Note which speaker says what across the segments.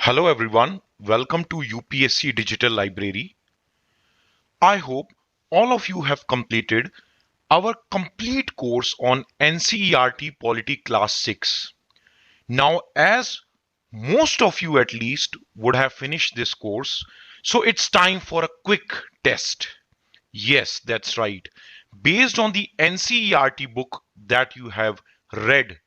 Speaker 1: Hello everyone, welcome to UPSC Digital Library. I hope all of you have completed our complete course on NCERT Polity Class 6. Now, as most of you at least would have finished this course, so it's time for a quick test. Yes, that's right. Based on the NCERT book that you have read,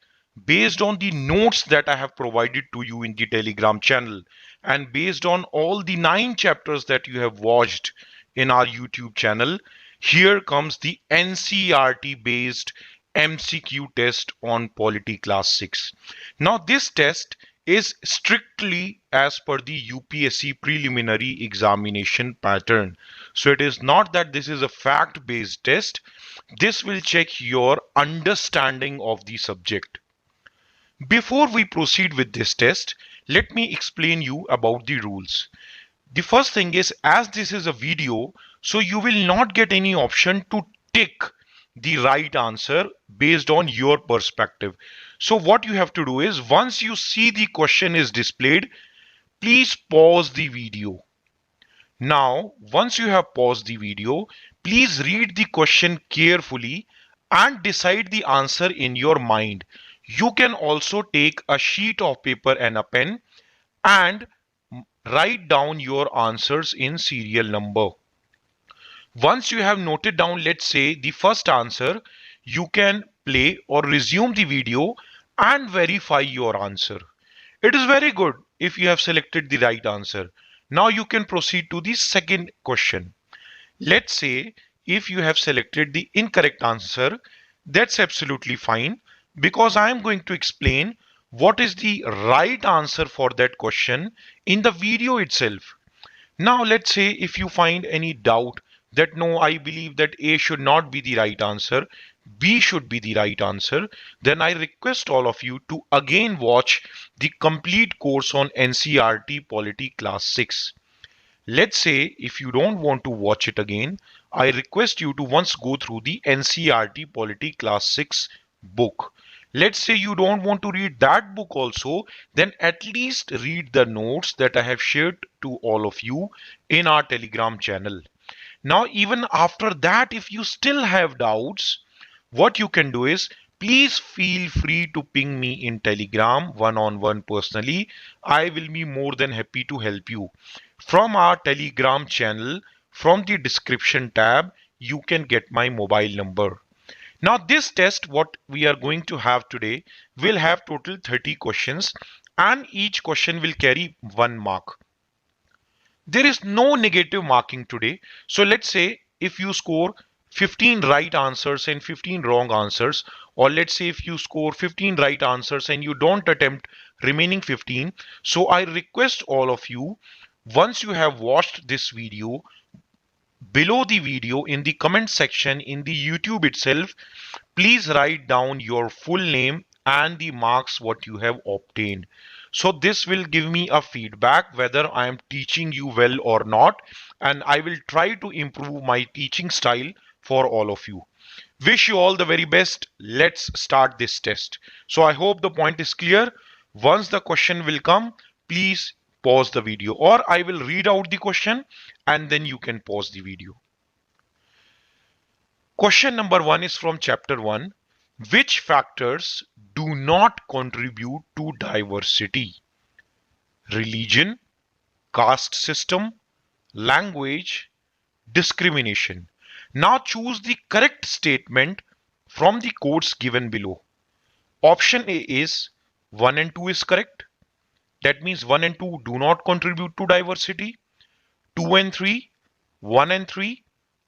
Speaker 1: based on the notes that I have provided to you in the Telegram channel, and based on all the 9 chapters that you have watched in our YouTube channel, here comes the NCERT based MCQ test on Polity Class 6. Now, this test is strictly as per the UPSC Preliminary Examination Pattern. So it is not that this is a fact-based test. This will check your understanding of the subject. Before we proceed with this test, let me explain you about the rules. The first thing is, as this is a video, so you will not get any option to tick the right answer based on your perspective. So what you have to do is, once you see the question is displayed, please pause the video. Now, once you have paused the video, please read the question carefully and decide the answer in your mind. You can also take a sheet of paper and a pen and write down your answers in serial number. Once you have noted down, let's say, the first answer, you can play or resume the video and verify your answer. It is very good if you have selected the right answer. Now you can proceed to the second question. Let's say if you have selected the incorrect answer, that's absolutely fine, because I am going to explain what is the right answer for that question in the video itself. Now let's say if you find any doubt that no, I believe that A should not be the right answer, B should be the right answer, then I request all of you to again watch the complete course on NCERT Polity Class 6. Let's say if you don't want to watch it again, I request you to once go through the NCERT Polity Class 6 book. Let's say you don't want to read that book also, then at least read the notes that I have shared to all of you in our Telegram channel. Now, even after that, if you still have doubts, what you can do is, please feel free to ping me in Telegram one-on-one personally. I will be more than happy to help you. From our Telegram channel, from the description tab, you can get my mobile number. Now this test, what we are going to have today, will have total 30 questions and each question will carry 1 mark. There is no negative marking today. So let's say if you score 15 right answers and 15 wrong answers, or let's say if you score 15 right answers and you don't attempt remaining 15. So I request all of you, once you have watched this video, below the video in the comment section in the YouTube itself, please write down your full name and the marks what you have obtained. So this will give me a feedback whether I am teaching you well or not, and I will try to improve my teaching style for all of you. Wish you all the very best. Let's start this test. So I hope the point is clear. Once the question will come, please pause the video, or I will read out the question and then you can pause the video. Question number 1 is from chapter 1. Which factors do not contribute to diversity? Religion, caste system, language, discrimination. Now choose the correct statement from the quotes given below. Option A is 1 and 2 is correct. That means 1 and 2 do not contribute to diversity. 2 and 3, 1 and 3,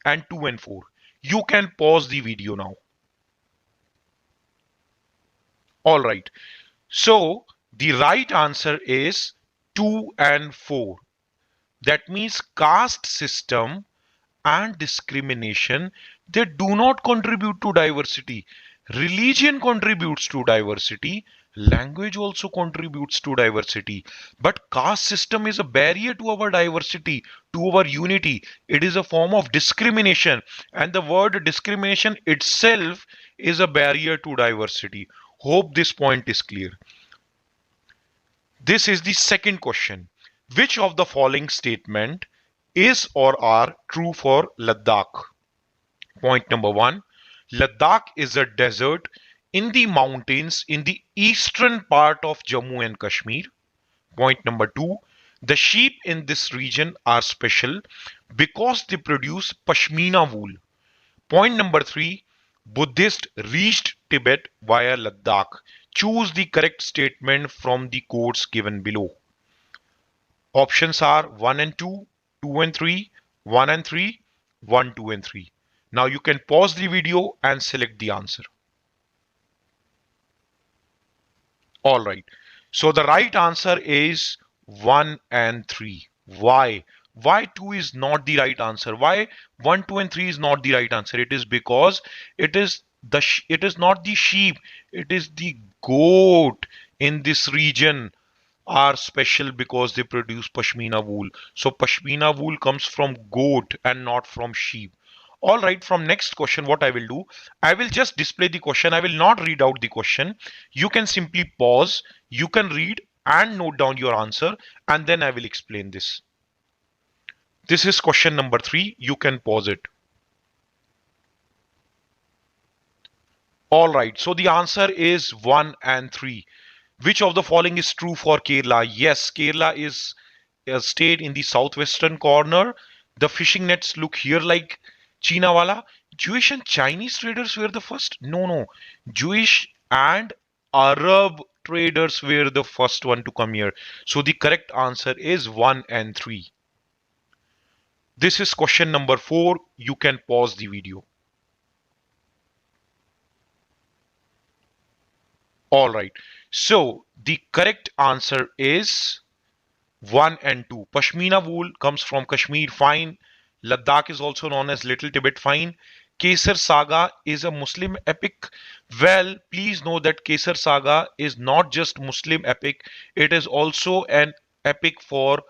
Speaker 1: and 2 and 4. You can pause the video now. Alright, so the right answer is 2 and 4. That means caste system and discrimination, they do not contribute to diversity. Religion contributes to diversity. Language also contributes to diversity. But caste system is a barrier to our diversity, to our unity. It is a form of discrimination. And the word discrimination itself is a barrier to diversity. Hope this point is clear. This is the second question. Which of the following statement is or are true for Ladakh? Point number one, Ladakh is a desert in the mountains in the eastern part of Jammu and Kashmir. Point number two, the sheep in this region are special because they produce pashmina wool. Point number three, Buddhists reached Tibet via Ladakh. Choose the correct statement from the quotes given below. Options are 1 and 2, 2 and 3, 1 and 3, 1, 2 and 3. Now you can pause the video and select the answer. Alright, so the right answer is 1 and 3. Why? Why 2 is not the right answer? Why 1, 2 and 3 is not the right answer? It is because it is not the sheep, it is the goat in this region are special because they produce pashmina wool. So pashmina wool comes from goat and not from sheep. All right, from next question, what I will do, I will just display the question. I will not read out the question. You can simply pause, you can read and note down your answer, and then I will explain this. This is question number 3. You can pause it. All right, so the answer is 1 and 3. Which of the following is true for Kerala? Yes, Kerala is a state in the southwestern corner. The fishing nets look here like Chinawala. Jewish and Chinese traders were the first? No. Jewish and Arab traders were the first one to come here. So the correct answer is 1 and 3. This is question number 4. You can pause the video. All right. So the correct answer is 1 and 2. Pashmina wool comes from Kashmir fine. Ladakh is also known as Little Tibet fine. Kesar Saga is a Muslim epic. Well, please know that Kesar Saga is not just Muslim epic. It is also an epic for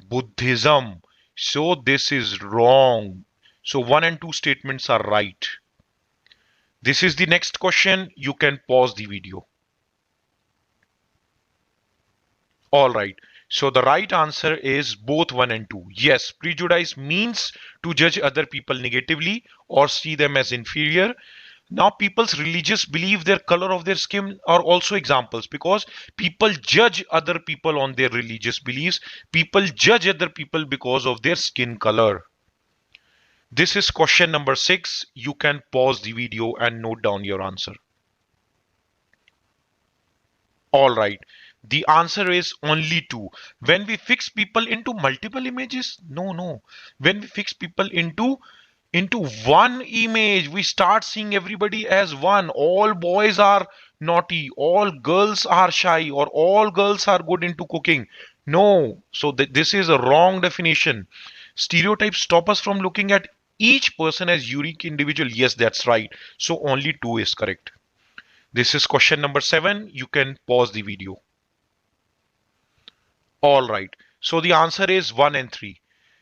Speaker 1: Buddhism. So this is wrong. So 1 and 2 statements are right. This is the next question. You can pause the video. All right. So the right answer is both 1 and 2. Yes, prejudice means to judge other people negatively or see them as inferior. Now, people's religious belief, their color of their skin are also examples because people judge other people on their religious beliefs. People judge other people because of their skin color. This is question number 6. You can pause the video and note down your answer. All right. The answer is only 2. When we fix people into multiple images, no. When we fix people into one image, we start seeing everybody as one. All boys are naughty, all girls are shy, or all girls are good into cooking. No. So this is a wrong definition. Stereotypes stop us from looking at each person as unique individual. Yes, that's right. So only 2 is correct. This is question number 7. You can pause the video. All right. So the answer is 1 and 3.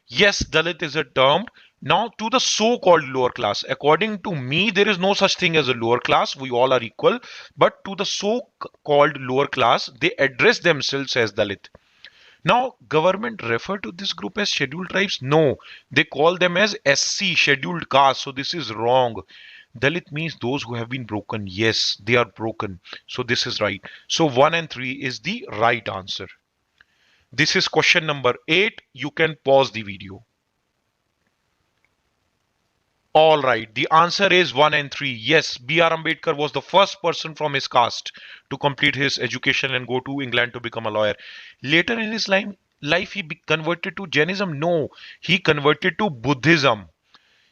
Speaker 1: Yes, Dalit is a term. Now to the so-called lower class. According to me, there is no such thing as a lower class. We all are equal. But to the so-called lower class, they address themselves as Dalit. Now, government refer to this group as scheduled tribes? No. They call them as SC, scheduled caste. So this is wrong. Dalit means those who have been broken. Yes, they are broken. So this is right. So 1 and 3 is the right answer. This is question number 8. You can pause the video. All right. The answer is 1 and 3. Yes, B.R. Ambedkar was the first person from his caste to complete his education and go to England to become a lawyer. Later in his life, he converted to Jainism. No, he converted to Buddhism.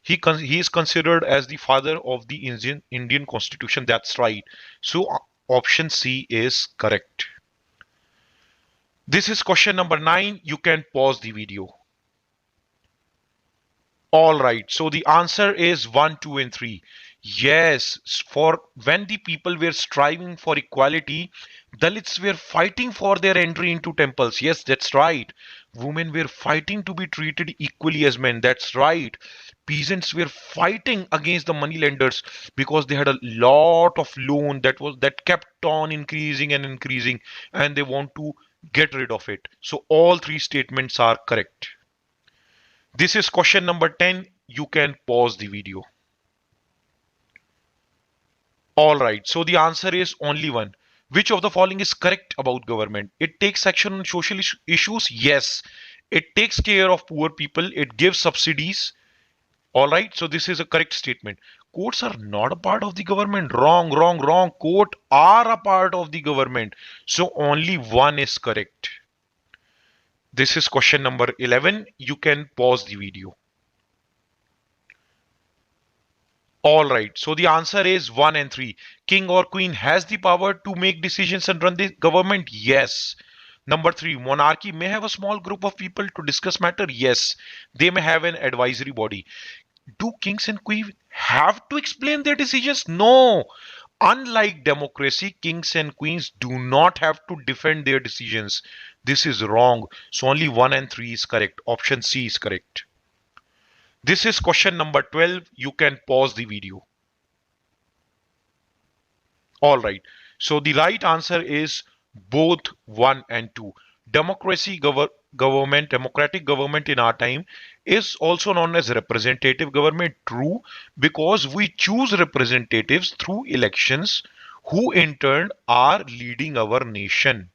Speaker 1: He is considered as the father of the Indian Constitution. That's right. So option C is correct. This is question number 9. You can pause the video. All right. So the answer is 1, 2, and 3. Yes, for when the people were striving for equality, Dalits were fighting for their entry into temples. Yes, that's right. Women were fighting to be treated equally as men. That's right. Peasants were fighting against the moneylenders because they had a lot of loan that kept on increasing and increasing, and they want to get rid of it. So all three statements are correct. This is question number 10. You can pause the video. All right. So the answer is only one. Which of the following is correct about government? It takes action on social issues. Yes. It takes care of poor people. It gives subsidies. All right. So this is a correct statement. Courts are not a part of the government. Wrong, wrong, wrong. Courts are a part of the government. So only one is correct. This is question number 11. You can pause the video. All right. So the answer is 1 and 3. King or queen has the power to make decisions and run the government. Yes. Number 3. Monarchy may have a small group of people to discuss matter. Yes. They may have an advisory body. Do kings and queens have to explain their decisions? No. Unlike democracy, kings and queens do not have to defend their decisions. This is wrong. So only 1 and 3 is correct. Option C is correct. This is question number 12. You can pause the video. All right. So the right answer is both 1 and 2. Democratic government in our time is also known as representative government. True, because we choose representatives through elections who in turn are leading our nation.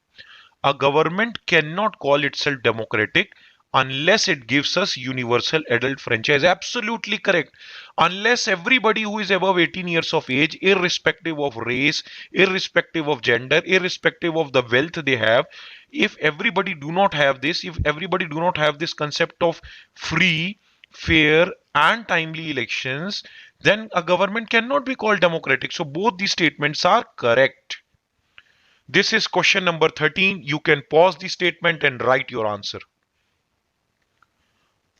Speaker 1: A government cannot call itself democratic unless it gives us universal adult franchise. Absolutely correct. Unless everybody who is above 18 years of age, irrespective of race, irrespective of gender, irrespective of the wealth they have, if everybody do not have this, if everybody do not have this concept of free, fair and timely elections, then a government cannot be called democratic. So both these statements are correct. This is question number 13. You can pause the statement and write your answer.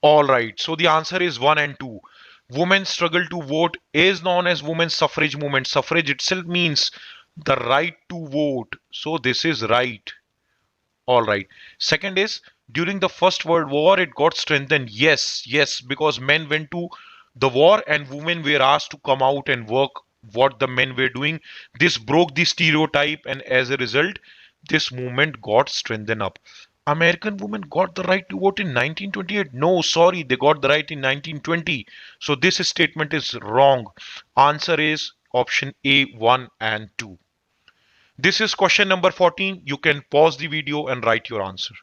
Speaker 1: All right. So the answer is 1 and 2. Women's struggle to vote is known as women's suffrage movement. Suffrage itself means the right to vote. So this is right. All right. Second is during the First World War, it got strengthened. Yes, yes, because men went to the war and women were asked to come out and work what the men were doing. This broke the stereotype, and as a result, this movement got strengthened up. American women got the right to vote in 1928. No, sorry, they got the right in 1920. So this statement is wrong. Answer is option A, 1 and 2. This is question number 14. You can pause the video and write your answer.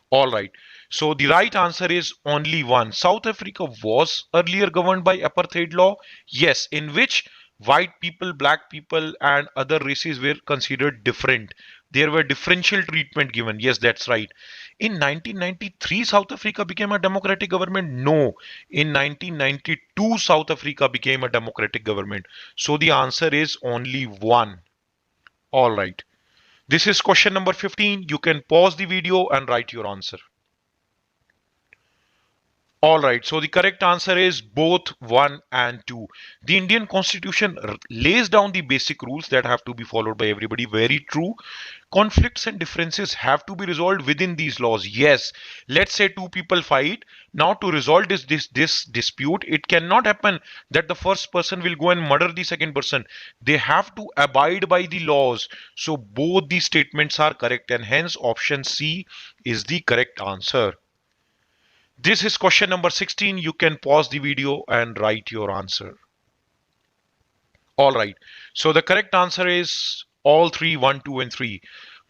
Speaker 1: All right. So the right answer is only one. South Africa was earlier governed by apartheid law. Yes, in which white people, black people and other races were considered different. There were differential treatment given. Yes, that's right. In 1993, South Africa became a democratic government. No. In 1992, South Africa became a democratic government. So the answer is only one. All right. This is question number 15. You can pause the video and write your answer. All right, so the correct answer is both 1 and 2. The Indian Constitution lays down the basic rules that have to be followed by everybody. Very true. Conflicts and differences have to be resolved within these laws. Yes, let's say two people fight. Now to resolve this dispute, it cannot happen that the first person will go and murder the second person. They have to abide by the laws. So both these statements are correct and hence option C is the correct answer. This is question number 16. You can pause the video and write your answer. All right. So the correct answer is all three, 1, 2 and 3.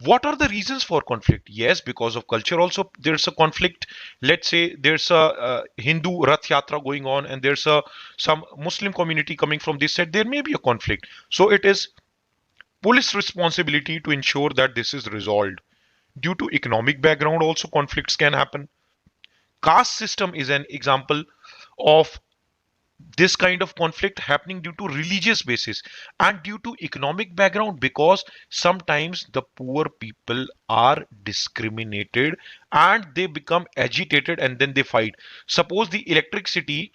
Speaker 1: What are the reasons for conflict? Yes, because of culture also there's a conflict. Let's say there's a Hindu Rath Yatra going on and there's some Muslim community coming from this side. There may be a conflict. So it is police responsibility to ensure that this is resolved. Due to economic background also conflicts can happen. Caste system is an example of this kind of conflict happening due to religious basis and due to economic background, because sometimes the poor people are discriminated and they become agitated and then they fight. Suppose the electricity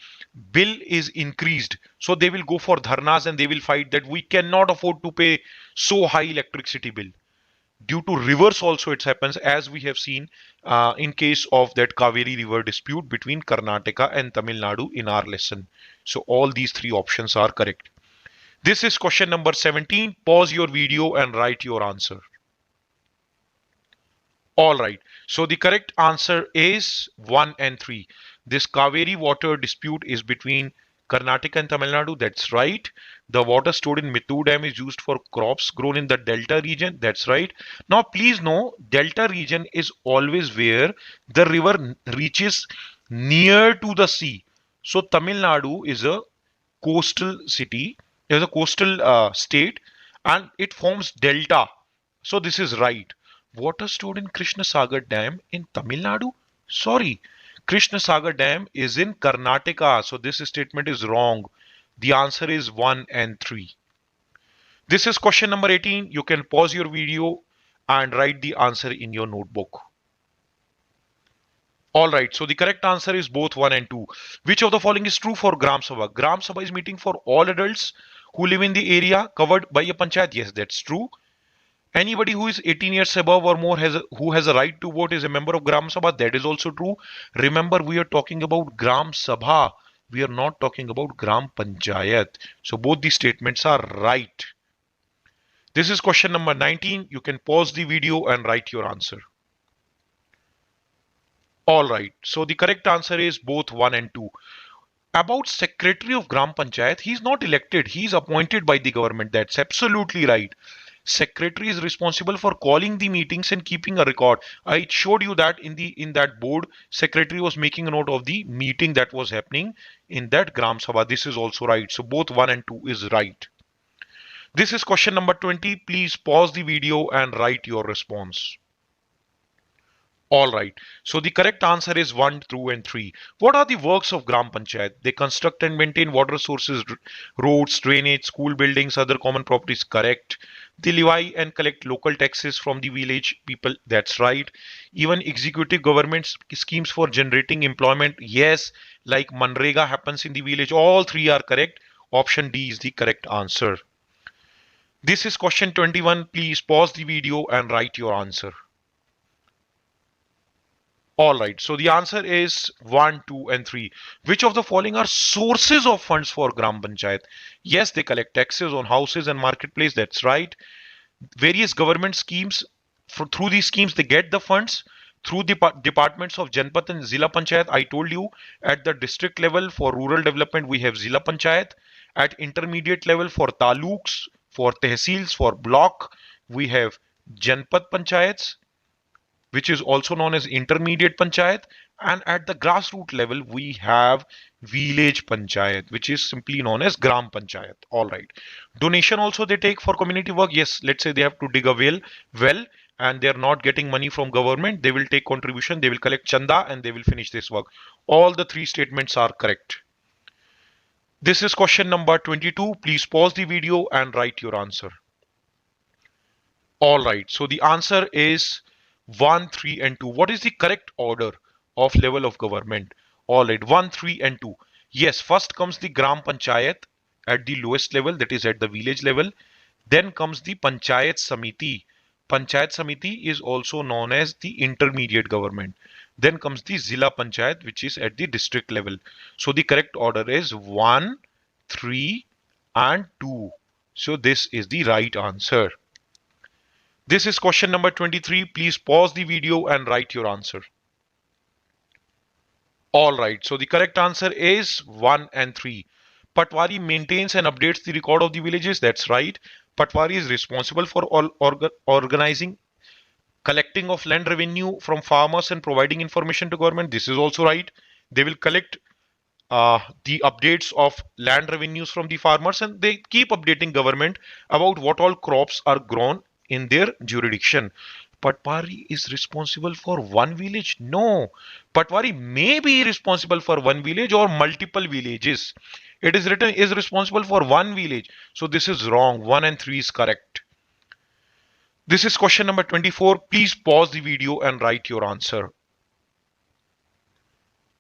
Speaker 1: bill is increased, so they will go for dharnas and they will fight that we cannot afford to pay so high electricity bill. Due to rivers also it happens, as we have seen in case of that Kaveri river dispute between Karnataka and Tamil Nadu in our lesson. So all these three options are correct. This is question number 17. Pause your video and write your answer. All right. So the correct answer is 1 and 3. This Kaveri water dispute is between Karnataka and Tamil Nadu. That's right. The water stored in Mittu Dam is used for crops grown in the Delta region. That's right. Now, please know, Delta region is always where the river reaches near to the sea. So, Tamil Nadu is a coastal city, is a coastal state, and it forms delta. So this is right. Water stored in Krishna Sagar Dam in Tamil Nadu? Sorry, Krishna Sagar Dam is in Karnataka. So this statement is wrong. The answer is 1 and 3. This is question number 18. You can pause your video and write the answer in your notebook. All right, so the correct answer is both 1 and 2. Which of the following is true for Gram Sabha? Gram Sabha is meeting for all adults who live in the area covered by a panchayat. Yes, that's true. Anybody who is 18 years above or more who has a right to vote is a member of Gram Sabha. That is also true. Remember, we are talking about Gram Sabha. We are not talking about Gram Panchayat. So both these statements are right. This is question number 19. You can pause the video and write your answer. All right. So the correct answer is both 1 and 2. About Secretary of Gram Panchayat, he is not elected. He is appointed by the government. That's absolutely right. Secretary is responsible for calling the meetings and keeping a record. I showed you that in that board, secretary was making a note of the meeting that was happening in that Gram Sabha. This is also right. So both 1 and 2 is right. This is question number 20. Please pause the video and write your response. All right. So the correct answer is 1, 2, and 3. What are the works of Gram Panchayat? They construct and maintain water sources, roads, drainage, school buildings, other common properties. Correct. They levy and collect local taxes from the village people. That's right. Even executive government schemes for generating employment. Yes, like Manrega happens in the village. All three are correct. Option D is the correct answer. This is question 21. Please pause the video and write your answer. All right, so the answer is 1, 2, and 3. Which of the following are sources of funds for Gram Panchayat? Yes, they collect taxes on houses and marketplace. That's right. Various government schemes, through these schemes, they get the funds through the departments of Janpat and Zilla Panchayat. I told you at the district level for rural development, we have Zilla Panchayat. At intermediate level for taluks, for tehsils, for block, we have Janpat Panchayats, which is also known as intermediate panchayat, and at the grassroots level we have village panchayat, which is simply known as gram panchayat. All right. Donation also they take for community work. Yes, let's say they have to dig a well and they are not getting money from government, they will take contribution, they will collect chanda and they will finish this work. All the three statements are correct. This is question number 22. Please pause the video and write your answer. All right, so the answer is 1, 3, and 2. What is the correct order of level of government? All right, 1, 3, and 2. Yes, first comes the Gram Panchayat at the lowest level, that is at the village level. Then comes the Panchayat Samiti. Panchayat Samiti is also known as the intermediate government. Then comes the Zilla Panchayat, which is at the district level. So the correct order is 1, 3, and 2. So this is the right answer. This is question number 23. Please pause the video and write your answer. All right, so the correct answer is 1 and 3. Patwari maintains and updates the record of the villages. That's right. Patwari is responsible for organizing, collecting of land revenue from farmers and providing information to government. This is also right. They will collect the updates of land revenues from the farmers and they keep updating government about what all crops are grown in their jurisdiction. Patwari is responsible for one village? No. Patwari may be responsible for one village or multiple villages. It is written is responsible for one village. So this is wrong. 1 and 3 is correct. This is question number 24. Please pause the video and write your answer.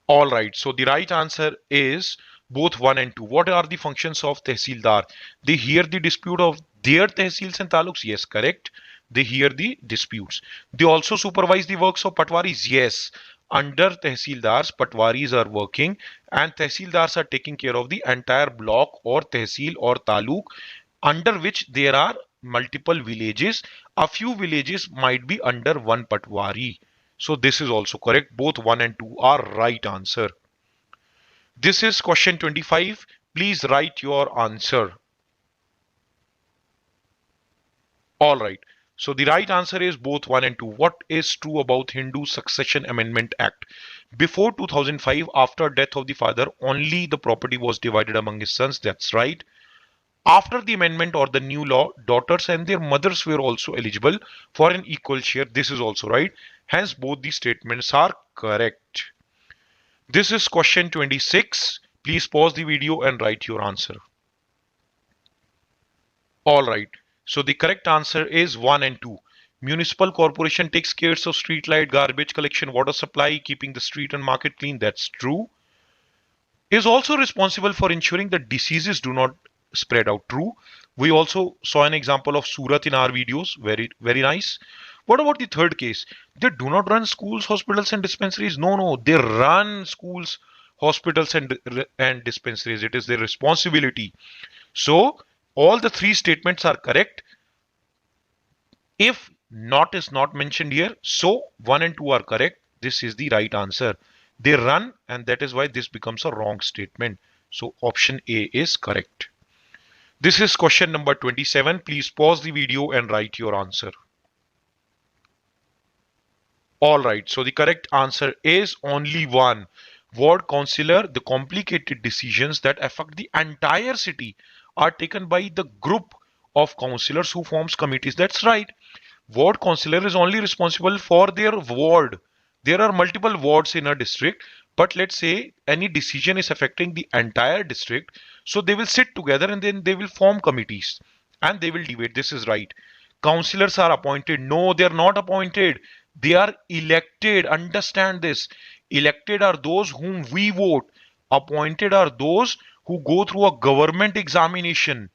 Speaker 1: All right. So the right answer is both 1 and 2. What are the functions of Tehsildar? They hear the dispute of their Tehsils and Taluks. Yes, correct. They hear the disputes. They also supervise the works of Patwaris. Yes. Under Tehsildars, Patwaris are working and Tehsildars are taking care of the entire block or Tehsil or Taluk under which there are multiple villages. A few villages might be under one patwari. So this is also correct. Both 1 and 2 are right answer. This is question 25. Please write your answer. All right. So the right answer is both 1 and 2. What is true about Hindu Succession Amendment Act? Before 2005, after death of the father, only the property was divided among his sons. That's right. After the amendment or the new law, daughters and their mothers were also eligible for an equal share. This is also right. Hence, both these statements are correct. This is question 26. Please pause the video and write your answer. All right. So the correct answer is 1 and 2. Municipal corporation takes care of street light, garbage collection, water supply, keeping the street and market clean. That's true. Is also responsible for ensuring that diseases do not spread out. True. We also saw an example of Surat in our videos. Very, very nice. What about the third case? They do not run schools, hospitals, and dispensaries. No, they run schools, hospitals, and dispensaries. It is their responsibility. So all the three statements are correct. If not is not mentioned here, so 1 and 2 are correct. This is the right answer. They run, and that is why this becomes a wrong statement. So option A is correct. This is question number 27. Please pause the video and write your answer. All right, so the correct answer is only 1. Ward councillor, the complicated decisions that affect the entire city are taken by the group of councillors who forms committees. That's right. Ward councillor is only responsible for their ward. There are multiple wards in a district, but let's say any decision is affecting the entire district. So they will sit together and then they will form committees and they will debate. This is right. Councillors are appointed. No, they are not appointed. They are elected. Understand this. Elected are those whom we vote. Appointed are those who go through a government examination.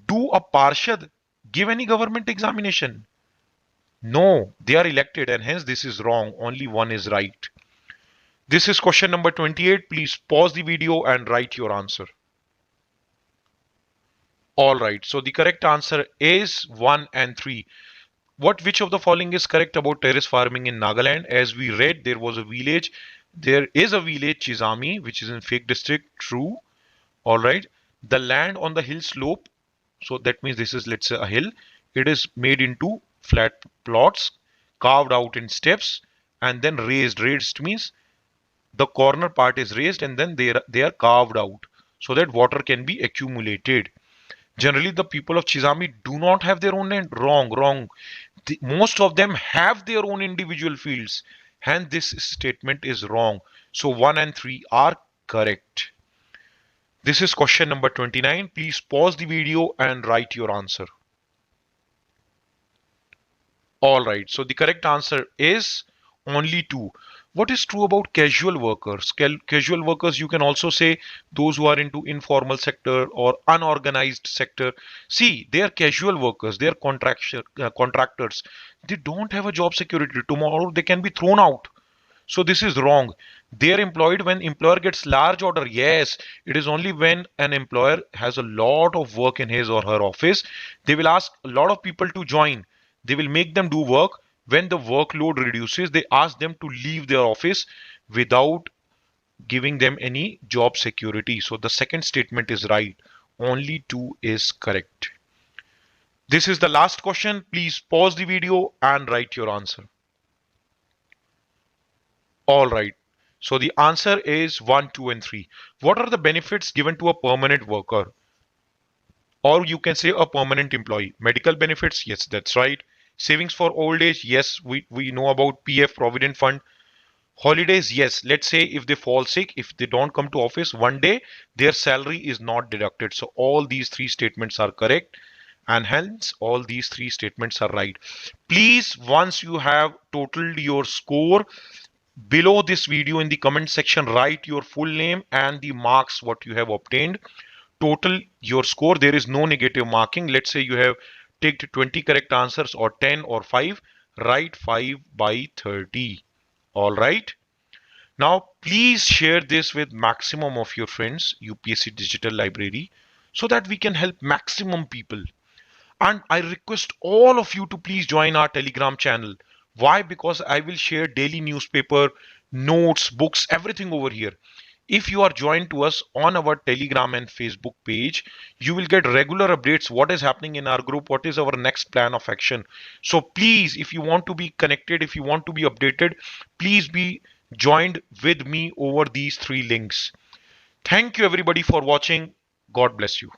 Speaker 1: Do a Parshad give any government examination? No, they are elected, and hence this is wrong. Only 1 is right. This is question number 28. Please pause the video and write your answer. All right, so the correct answer is 1 and 3. Which of the following is correct about terrace farming in Nagaland? As we read, there is a village, Chizami, which is in Fake district. True. All right. The land on the hill slope, so that means this is, let's say, a hill. It is made into flat plots, carved out in steps, and then raised. Raised means the corner part is raised and then they are carved out so that water can be accumulated. Generally, the people of Chizami do not have their own land. Wrong. Most of them have their own individual fields. Hence, this statement is wrong. So 1 and 3 are correct. This is question number 29. Please pause the video and write your answer. All right. So the correct answer is only 2. What is true about casual workers? Casual workers, you can also say those who are into informal sector or unorganized sector. See, they are casual workers. They are contractors. They don't have a job security. Tomorrow they can be thrown out. So this is wrong. They are employed when employer gets large order. Yes, it is only when an employer has a lot of work in his or her office. They will ask a lot of people to join. They will make them do work. When the workload reduces, they ask them to leave their office without giving them any job security. So the second statement is right. Only 2 is correct. This is the last question. Please pause the video and write your answer. All right. So the answer is 1, 2, and 3. What are the benefits given to a permanent worker? Or you can say a permanent employee. Medical benefits. Yes, that's right. Savings for old age, yes, we know about PF, Provident Fund. Holidays, yes, let's say if they fall sick, if they don't come to office one day, their salary is not deducted. So all these 3 statements are correct and hence all these 3 statements are right. Please, once you have totaled your score, below this video in the comment section, write your full name and the marks what you have obtained. Total your score. There is no negative marking. Let's say you have take 20 correct answers or 10 or 5, write 5 by 30. All right. Now, please share this with maximum of your friends, UPSC Digital Library, so that we can help maximum people. And I request all of you to please join our Telegram channel. Why? Because I will share daily newspaper, notes, books, everything over here. If you are joined to us on our Telegram and Facebook page, you will get regular updates what is happening in our group, what is our next plan of action. So please, if you want to be connected, if you want to be updated, please be joined with me over these three links. Thank you everybody for watching. God bless you.